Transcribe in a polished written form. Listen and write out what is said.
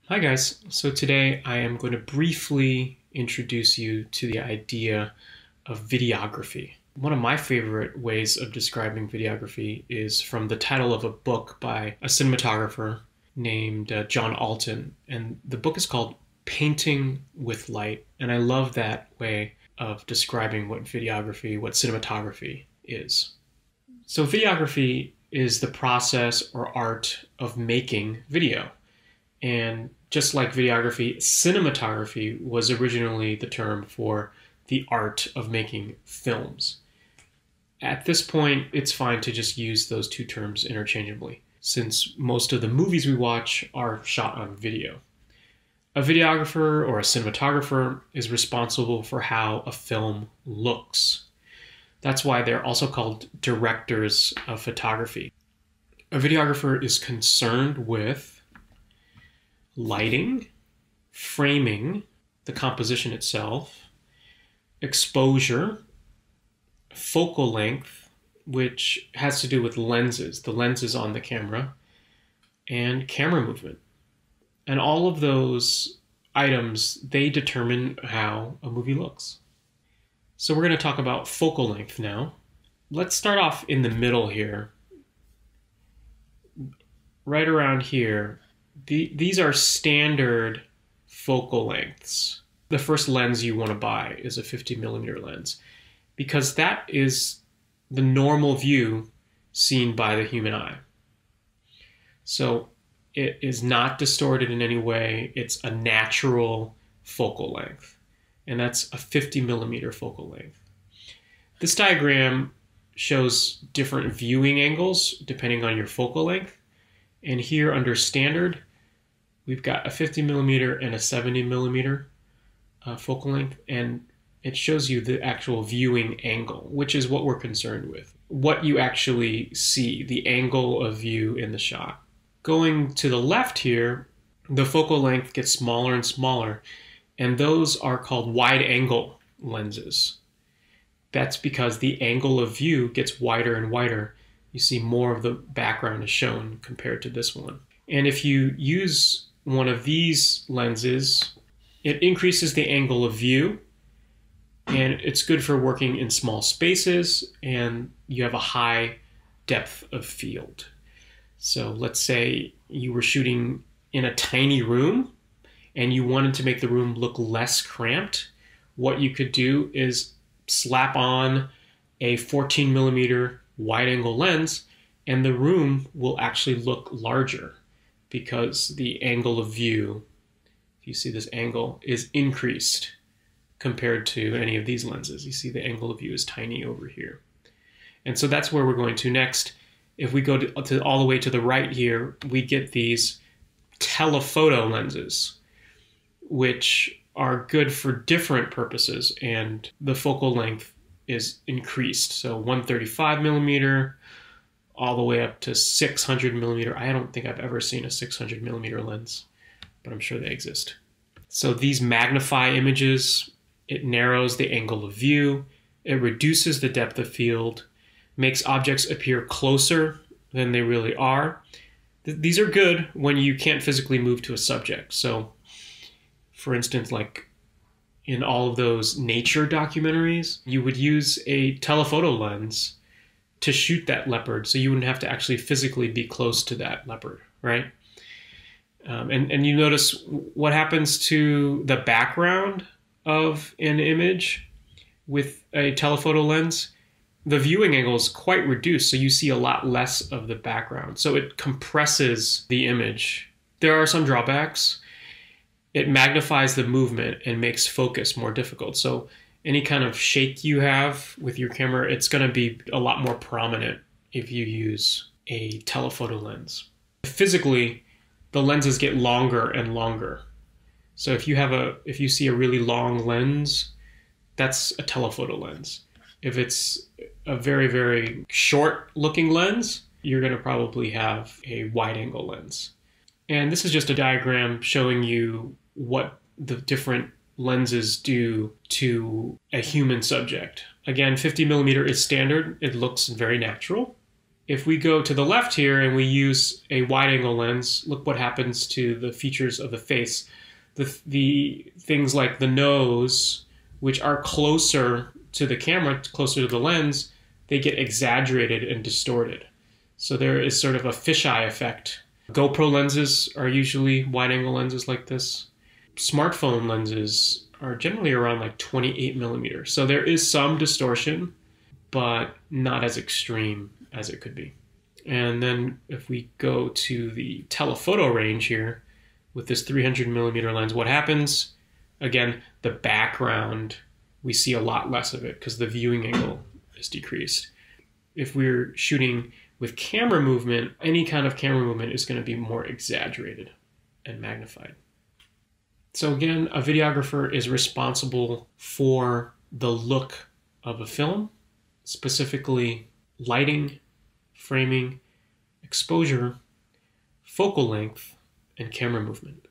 Hi guys, so today I am going to briefly introduce you to the idea of videography. One of my favorite ways of describing videography is from the title of a book by a cinematographer named John Alton, and the book is called Painting with Light, and I love that way of describing what videography, what cinematography is. So videography is the process or art of making video. And just like videography, cinematography was originally the term for the art of making films. At this point, it's fine to just use those two terms interchangeably, since most of the movies we watch are shot on video. A videographer or a cinematographer is responsible for how a film looks. That's why they're also called directors of photography. A videographer is concerned with lighting, framing, the composition itself, exposure, focal length, which has to do with lenses, the lenses on the camera, and camera movement. And all of those items, they determine how a movie looks. So we're going to talk about focal length now. Let's start off in the middle here. Right around here, these are standard focal lengths. The first lens you want to buy is a 50mm lens because that is the normal view seen by the human eye. So it is not distorted in any way. It's a natural focal length, and that's a 50mm focal length. This diagram shows different viewing angles depending on your focal length. And here under standard, we've got a 50mm and a 70mm focal length, and it shows you the actual viewing angle, which is what we're concerned with. What you actually see, the angle of view in the shot. Going to the left here, the focal length gets smaller and smaller, and those are called wide angle lenses. That's because the angle of view gets wider and wider. You see more of the background is shown compared to this one. And if you use one of these lenses, it increases the angle of view, and it's good for working in small spaces, and you have a high depth of field. So let's say you were shooting in a tiny room and you wanted to make the room look less cramped. What you could do is slap on a 14mm wide angle lens, and the room will actually look larger because the angle of view, if you see this angle, is increased compared to any of these lenses. You see the angle of view is tiny over here. And so that's where we're going to next. If we go to all the way to the right here, we get these telephoto lenses, which are good for different purposes, and the focal length is increased. So 135mm all the way up to 600mm. I don't think I've ever seen a 600mm lens, but I'm sure they exist. So these magnify images, it narrows the angle of view, it reduces the depth of field, makes objects appear closer than they really are. These are good when you can't physically move to a subject. So for instance, like in all of those nature documentaries, you would use a telephoto lens to shoot that leopard, so you wouldn't have to actually physically be close to that leopard, right? And you notice what happens to the background of an image with a telephoto lens. The viewing angle is quite reduced, so you see a lot less of the background. So it compresses the image. There are some drawbacks. It magnifies the movement and makes focus more difficult. So any kind of shake you have with your camera, it's going to be a lot more prominent if you use a telephoto lens. Physically, the lenses get longer and longer. So if you see a really long lens, that's a telephoto lens. If it's a very, very short looking lens, you're going to probably have a wide angle lens. And this is just a diagram showing you what the different lenses do to a human subject. Again, 50mm is standard. It looks very natural. If we go to the left here and we use a wide-angle lens, look what happens to the features of the face. The things like the nose, which are closer to the camera, closer to the lens, they get exaggerated and distorted. So there is sort of a fisheye effect. GoPro lenses are usually wide-angle lenses like this. Smartphone lenses are generally around like 28 millimeters. So there is some distortion, but not as extreme as it could be. And then if we go to the telephoto range here with this 300 millimeter lens, what happens? Again, the background, we see a lot less of it because the viewing angle is decreased. If we're shooting with camera movement, any kind of camera movement is going to be more exaggerated and magnified. So again, a videographer is responsible for the look of a film, specifically lighting, framing, exposure, focal length, and camera movement.